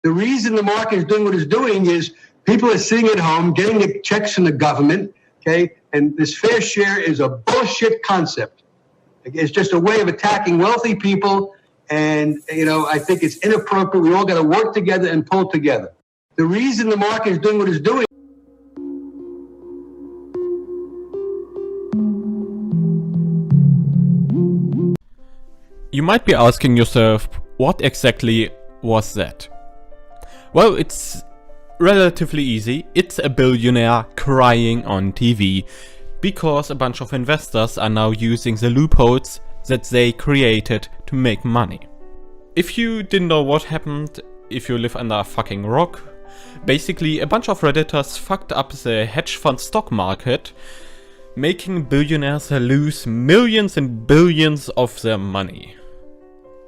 The reason the market is doing what it's doing is people are sitting at home getting the checks from the government, okay? And this fair share is a bullshit concept. It's just a way of attacking wealthy people. And, I think it's inappropriate. We all got to work together and pull together. The reason the market is doing what it's doing. You might be asking yourself, what exactly was that? Well, it's relatively easy. It's a billionaire crying on TV because a bunch of investors are now using the loopholes that they created to make money. If you didn't know what happened, if you live under a fucking rock, basically a bunch of Redditors fucked up the hedge fund stock market, making billionaires lose millions and billions of their money.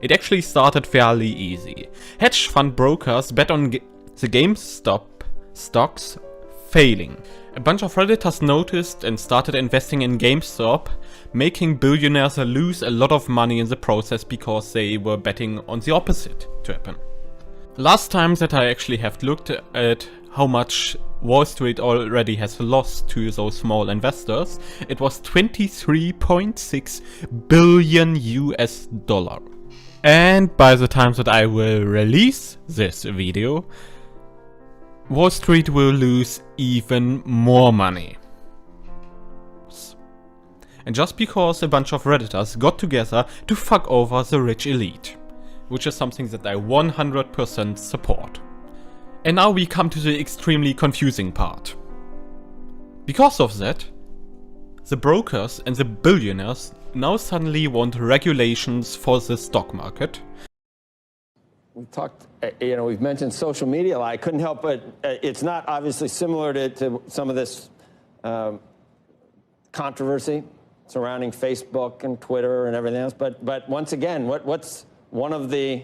It actually started fairly easy. Hedge fund brokers bet on the GameStop stocks failing. A bunch of Redditors noticed and started investing in GameStop, making billionaires lose a lot of money in the process because they were betting on the opposite to happen. Last time that I actually have looked at how much Wall Street already has lost to those small investors, it was 23.6 billion US dollar. And by the time that I will release this video, Wall Street will lose even more money. And just because a bunch of Redditors got together to fuck over the rich elite, which is something that I 100% support. And now we come to the extremely confusing part. Because of that, the brokers and the billionaires now suddenly want regulations for the stock market. We talked, we've mentioned social media. I couldn't help but, it's not obviously similar to some of this controversy surrounding Facebook and Twitter and everything else. But once again, what's one of the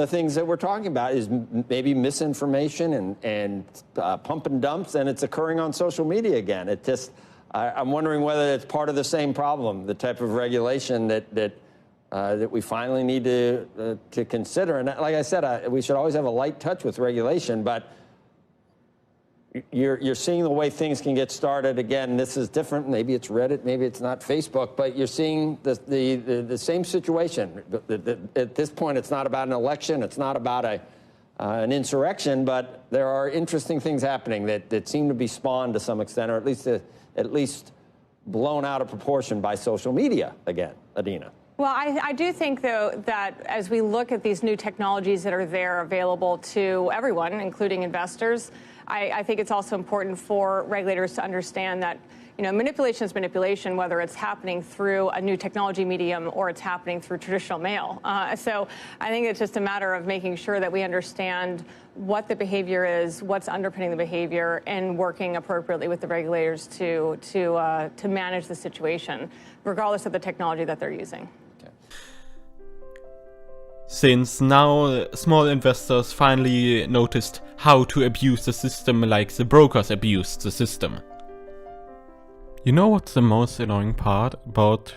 things that we're talking about is maybe misinformation and pump and dumps, and it's occurring on social media again. It just, I'm wondering whether it's part of the same problem, the type of regulation that we finally need to consider. And like I said, we should always have a light touch with regulation, but you're seeing the way things can get started. Again, this is different. Maybe it's Reddit, maybe it's not Facebook, but you're seeing the same situation. At this point, it's not about an election. It's not about an insurrection, but there are interesting things happening that seem to be spawned to some extent, or at least blown out of proportion by social media again. Adina. Well, I do think, though, that as we look at these new technologies that are there available to everyone, including investors, I think it's also important for regulators to understand that, manipulation is manipulation, whether it's happening through a new technology medium or it's happening through traditional mail. So I think it's just a matter of making sure that we understand what the behavior is, what's underpinning the behavior, and working appropriately with the regulators to manage the situation, regardless of the technology that they're using. Since now small investors finally noticed how to abuse the system like the brokers abused the system. You know what's the most annoying part about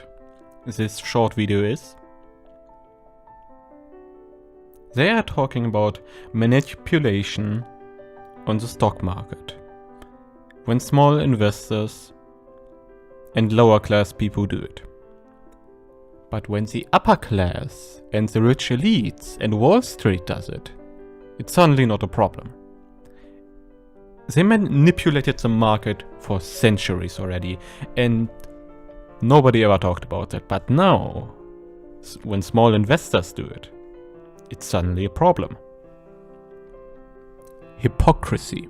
this short video is? They are talking about manipulation on the stock market, when small investors and lower class people do it. But when the upper class and the rich elites and Wall Street does it, it's suddenly not a problem. They manipulated the market for centuries already, and nobody ever talked about that. But now, when small investors do it, it's suddenly a problem. Hypocrisy.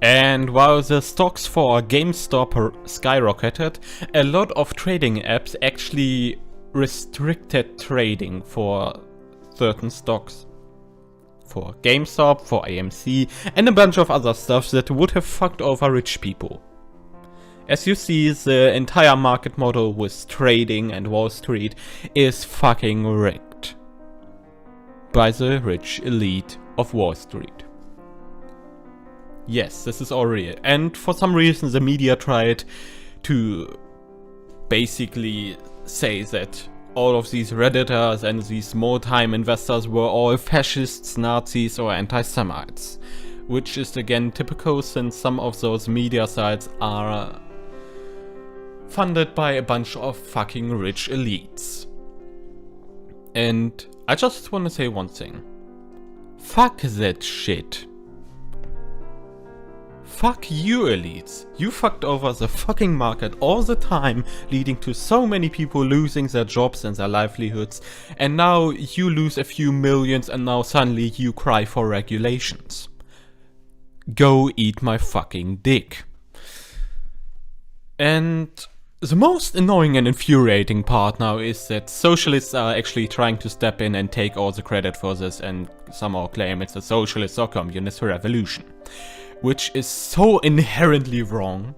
And while the stocks for GameStop skyrocketed, a lot of trading apps actually restricted trading for certain stocks. For GameStop, for AMC, and a bunch of other stuff that would have fucked over rich people. As you see, the entire market model with trading and Wall Street is fucking rigged by the rich elite of Wall Street. Yes, this is all real. And for some reason the media tried to basically say that all of these Redditors and these small-time investors were all fascists, Nazis or anti-Semites. Which is again typical, since some of those media sites are funded by a bunch of fucking rich elites. And I just want to say one thing. Fuck that shit. Fuck you, elites. You fucked over the fucking market all the time, leading to so many people losing their jobs and their livelihoods, and now you lose a few millions and now suddenly you cry for regulations. Go eat my fucking dick. And the most annoying and infuriating part now is that socialists are actually trying to step in and take all the credit for this and somehow claim it's a socialist or communist revolution. Which is so inherently wrong.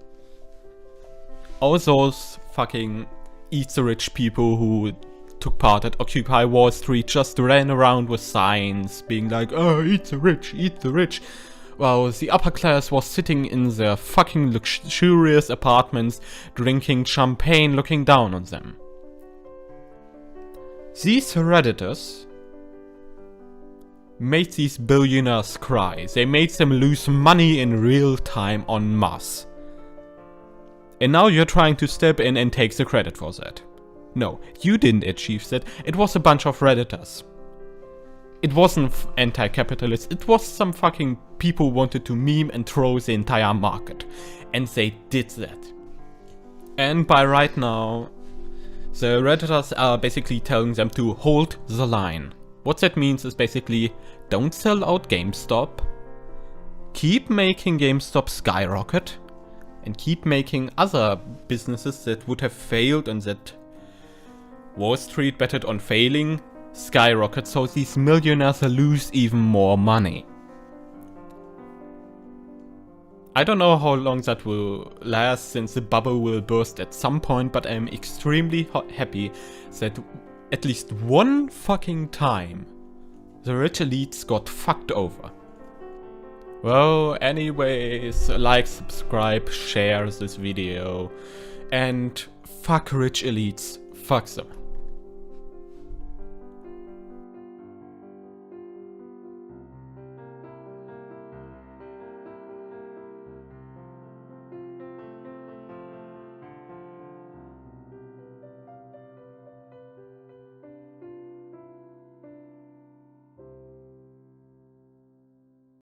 All those fucking eat the rich people who took part at Occupy Wall Street just ran around with signs being like, oh, eat the rich, eat the rich. While the upper class was sitting in their fucking luxurious apartments, drinking champagne, looking down on them. These Redditors made these billionaires cry. They made them lose money in real time en masse. And now you're trying to step in and take the credit for that. No, you didn't achieve that. It was a bunch of Redditors. It wasn't anti-capitalist. It was some fucking people who wanted to meme and troll the entire market. And they did that. And by right now, the Redditors are basically telling them to hold the line. What that means is basically, don't sell out GameStop, keep making GameStop skyrocket, and keep making other businesses that would have failed and that Wall Street betted on failing skyrocket, so these millionaires lose even more money. I don't know how long that will last, since the bubble will burst at some point, but I'm extremely happy that at least one fucking time the rich elites got fucked over. Well, anyways, like, subscribe, share this video, and fuck rich elites, fuck them.